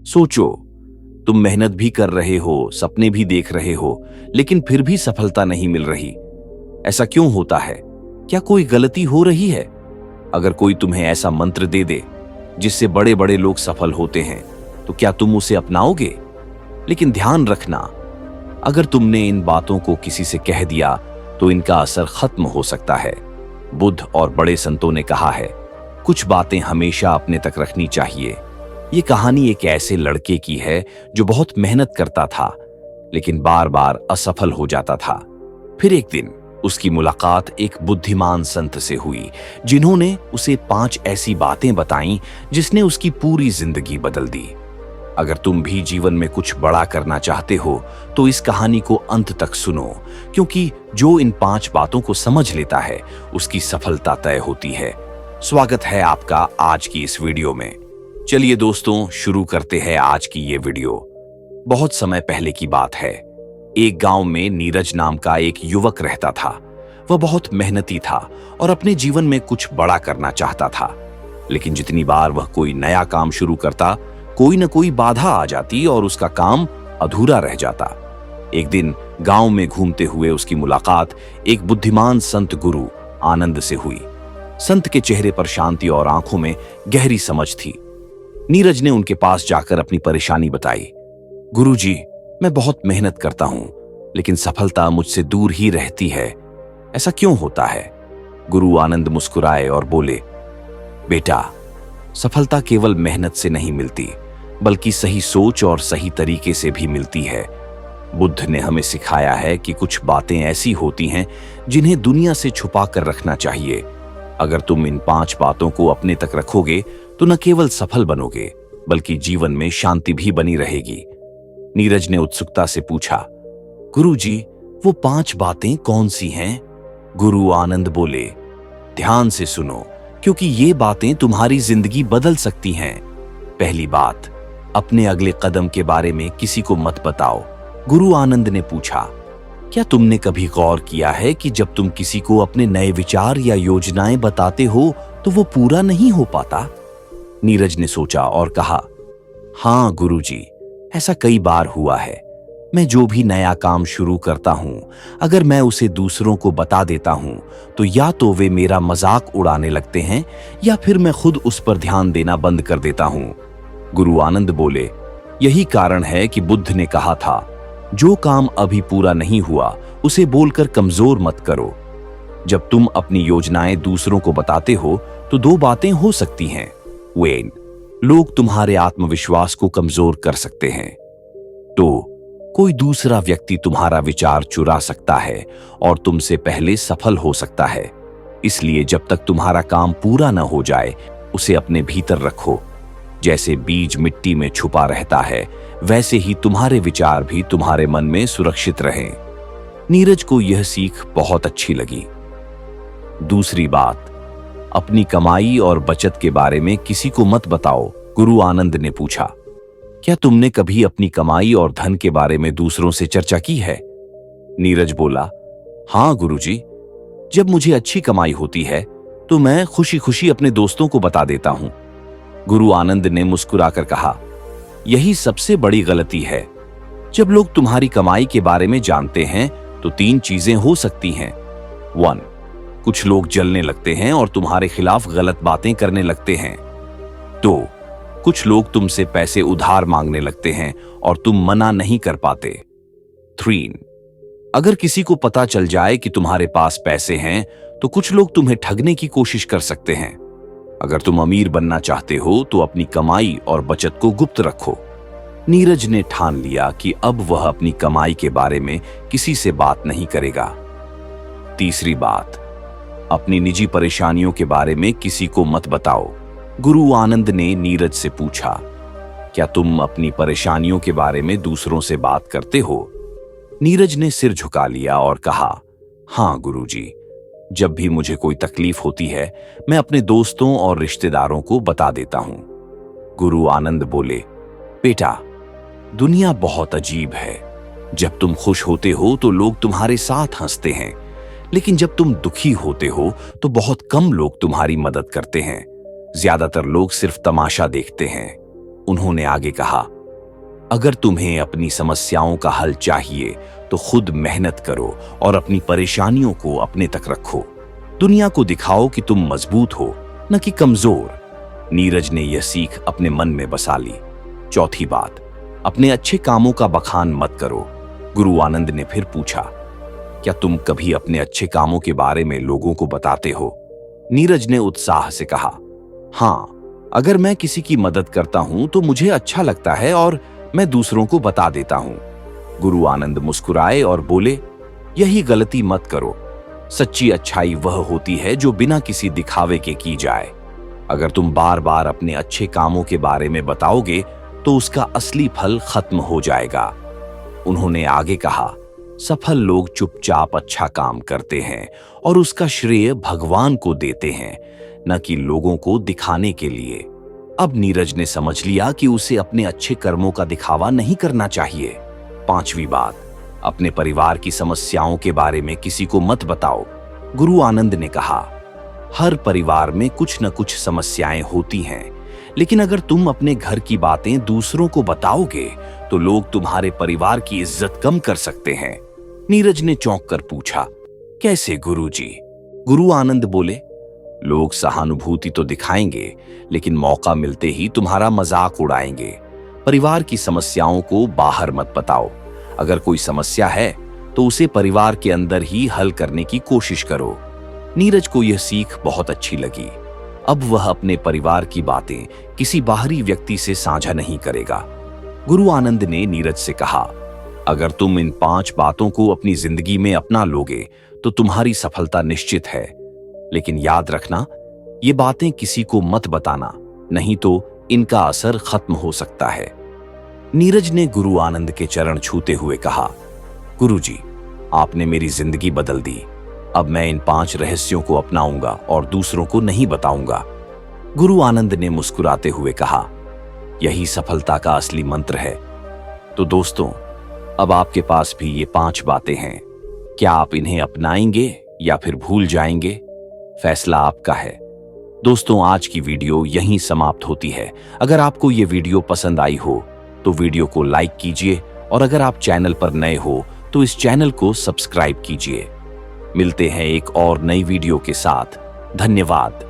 सोचो, तुम मेहनत भी कर रहे हो, सपने भी देख रहे हो, लेकिन फिर भी सफलता नहीं मिल रही। ऐसा क्यों होता है? क्या कोई गलती हो रही है? अगर कोई तुम्हें ऐसा मंत्र दे दे जिससे बड़े बड़े लोग सफल होते हैं, तो क्या तुम उसे अपनाओगे? लेकिन ध्यान रखना, अगर तुमने इन बातों को किसी से कह दिया तो इनका असर खत्म हो सकता है। बुद्ध और बड़े संतों ने कहा है, कुछ बातें हमेशा अपने तक रखनी चाहिए। ये कहानी एक ऐसे लड़के की है जो बहुत मेहनत करता था, लेकिन बार बार असफल हो जाता था। फिर एक दिन उसकी मुलाकात एक बुद्धिमान संत से हुई, जिन्होंने उसे 5 ऐसी बातें बताईं जिसने उसकी पूरी जिंदगी बदल दी। अगर तुम भी जीवन में कुछ बड़ा करना चाहते हो तो इस कहानी को अंत तक सुनो, क्योंकि जो इन 5 बातों को समझ लेता है उसकी सफलता तय होती है। स्वागत है आपका आज की इस वीडियो में। चलिए दोस्तों, शुरू करते हैं आज की ये वीडियो। बहुत समय पहले की बात है। एक गांव में नीरज नाम का एक युवक रहता था। वह बहुत मेहनती था और अपने जीवन में कुछ बड़ा करना चाहता था, लेकिन जितनी बार वह कोई नया काम शुरू करता, कोई न कोई बाधा आ जाती और उसका काम अधूरा रह जाता। एक दिन गांव में घूमते हुए उसकी मुलाकात एक बुद्धिमान संत गुरु आनंद से हुई। संत के चेहरे पर शांति और आंखों में गहरी समझ थी। नीरज ने उनके पास जाकर अपनी परेशानी बताई। गुरुजी, मैं बहुत मेहनत करता हूं, लेकिन सफलता मुझसे दूर ही रहती है। ऐसा क्यों होता है? गुरु आनंद मुस्कुराए और बोले, बेटा, सफलता केवल मेहनत से नहीं मिलती, बल्कि सही सोच और सही तरीके से भी मिलती है। बुद्ध ने हमें सिखाया है कि कुछ बातें ऐसी होती हैं जिन्हें दुनिया से छुपा कर रखना चाहिए। अगर तुम इन 5 बातों को अपने तक रखोगे तो न केवल सफल बनोगे, बल्कि जीवन में शांति भी बनी रहेगी। नीरज ने उत्सुकता से पूछा, गुरुजी, वो 5 बातें कौन सी हैं? गुरु आनंद बोले, ध्यान से सुनो, क्योंकि ये बातें तुम्हारी जिंदगी बदल सकती हैं। पहली बात, अपने अगले कदम के बारे में किसी को मत बताओ। गुरु आनंद ने पूछा, क्या तुमने कभी गौर किया है कि जब तुम किसी को अपने नए विचार या योजनाएं बताते हो तो वो पूरा नहीं हो पाता? नीरज ने सोचा और कहा, हाँ गुरुजी, ऐसा कई बार हुआ है। मैं जो भी नया काम शुरू करता हूं, अगर मैं उसे दूसरों को बता देता हूं तो या तो वे मेरा मजाक उड़ाने लगते हैं या फिर मैं खुद उस पर ध्यान देना बंद कर देता हूं। गुरु आनंद बोले, यही कारण है कि बुद्ध ने कहा था, जो काम अभी पूरा नहीं हुआ उसे बोलकर कमजोर मत करो। जब तुम अपनी योजनाएं दूसरों को बताते हो तो 2 बातें हो सकती हैं। वेन, लोग तुम्हारे आत्मविश्वास को कमजोर कर सकते हैं। तो कोई दूसरा व्यक्ति तुम्हारा विचार चुरा सकता है और तुमसे पहले सफल हो सकता है। इसलिए जब तक तुम्हारा काम पूरा न हो जाए, उसे अपने भीतर रखो। जैसे बीज मिट्टी में छुपा रहता है, वैसे ही तुम्हारे विचार भी तुम्हारे मन में सुरक्षित रहें। नीरज को यह सीख बहुत अच्छी लगी। दूसरी बात, अपनी कमाई और बचत के बारे में किसी को मत बताओ। गुरु आनंद ने पूछा, क्या तुमने कभी अपनी कमाई और धन के बारे में दूसरों से चर्चा की है? नीरज बोला, हाँ गुरुजी, जब मुझे अच्छी कमाई होती है तो मैं खुशी खुशी अपने दोस्तों को बता देता हूं। गुरु आनंद ने मुस्कुराकर कहा, यही सबसे बड़ी गलती है। जब लोग तुम्हारी कमाई के बारे में जानते हैं तो 3 चीजें हो सकती हैं। 1, कुछ लोग जलने लगते हैं और तुम्हारे खिलाफ गलत बातें करने लगते हैं। 2, कुछ लोग तुमसे पैसे उधार मांगने लगते हैं और तुम मना नहीं कर पाते। 3, अगर किसी को पता चल जाए कि तुम्हारे पास पैसे हैं तो कुछ लोग तुम्हें ठगने की कोशिश कर सकते हैं। अगर तुम अमीर बनना चाहते हो तो अपनी कमाई और बचत को गुप्त रखो। नीरज ने ठान लिया कि अब वह अपनी कमाई के बारे में किसी से बात नहीं करेगा। तीसरी बात, अपनी निजी परेशानियों के बारे में किसी को मत बताओ। गुरु आनंद ने नीरज से पूछा, क्या तुम अपनी परेशानियों के बारे में दूसरों से बात करते हो? नीरज ने सिर झुका लिया और कहा, हाँ गुरुजी, जब भी मुझे कोई तकलीफ होती है मैं अपने दोस्तों और रिश्तेदारों को बता देता हूं। गुरु आनंद बोले, बेटा, दुनिया बहुत अजीब है। जब तुम खुश होते हो तो लोग तुम्हारे साथ हंसते हैं, लेकिन जब तुम दुखी होते हो तो बहुत कम लोग तुम्हारी मदद करते हैं। ज्यादातर लोग सिर्फ तमाशा देखते हैं। उन्होंने आगे कहा, अगर तुम्हें अपनी समस्याओं का हल चाहिए तो खुद मेहनत करो और अपनी परेशानियों को अपने तक रखो। दुनिया को दिखाओ कि तुम मजबूत हो, न कि कमजोर। नीरज ने यह सीख अपने मन में बसा ली। चौथी बात, अपने अच्छे कामों का बखान मत करो। गुरु आनंद ने फिर पूछा, क्या तुम कभी अपने अच्छे कामों के बारे में लोगों को बताते हो? नीरज ने उत्साह से कहा, हाँ, अगर मैं किसी की मदद करता हूं तो मुझे अच्छा लगता है और मैं दूसरों को बता देता हूं। गुरु आनंद मुस्कुराए और बोले, यही गलती मत करो। सच्ची अच्छाई वह होती है जो बिना किसी दिखावे के की जाए। अगर तुम बार बार अपने अच्छे कामों के बारे में बताओगे तो उसका असली फल खत्म हो जाएगा। उन्होंने आगे कहा, सफल लोग चुपचाप अच्छा काम करते हैं और उसका श्रेय भगवान को देते हैं, न कि लोगों को दिखाने के लिए। अब नीरज ने समझ लिया कि उसे अपने अच्छे कर्मों का दिखावा नहीं करना चाहिए। पांचवी बात, अपने परिवार की समस्याओं के बारे में किसी को मत बताओ। गुरु आनंद ने कहा, हर परिवार में कुछ न कुछ समस्याएं होती हैं, लेकिन अगर तुम अपने घर की बातें दूसरों को बताओगे तो लोग तुम्हारे परिवार की इज्जत कम कर सकते हैं। नीरज ने चौंक कर पूछा, कैसे गुरुजी? गुरु आनंद बोले, लोग सहानुभूति तो दिखाएंगे, लेकिन मौका मिलते ही तुम्हारा मजाक उड़ाएंगे। परिवार की समस्याओं को बाहर मत बताओ। अगर कोई समस्या है तो उसे परिवार के अंदर ही हल करने की कोशिश करो। नीरज को यह सीख बहुत अच्छी लगी। अब वह अपने परिवार की बातें किसी बाहरी व्यक्ति से साझा नहीं करेगा। गुरु आनंद ने नीरज से कहा, अगर तुम इन 5 बातों को अपनी जिंदगी में अपना लोगे तो तुम्हारी सफलता निश्चित है। लेकिन याद रखना, ये बातें किसी को मत बताना, नहीं तो इनका असर खत्म हो सकता है। नीरज ने गुरु आनंद के चरण छूते हुए कहा, गुरुजी, आपने मेरी जिंदगी बदल दी। अब मैं इन 5 रहस्यों को अपनाऊंगा और दूसरों को नहीं बताऊंगा। गुरु आनंद ने मुस्कुराते हुए कहा, यही सफलता का असली मंत्र है। तो दोस्तों, अब आपके पास भी ये 5 बातें हैं। क्या आप इन्हें अपनाएंगे या फिर भूल जाएंगे? फैसला आपका है। दोस्तों, आज की वीडियो यहीं समाप्त होती है। अगर आपको ये वीडियो पसंद आई हो तो वीडियो को लाइक कीजिए और अगर आप चैनल पर नए हो तो इस चैनल को सब्सक्राइब कीजिए। मिलते हैं एक और नई वीडियो के साथ। धन्यवाद।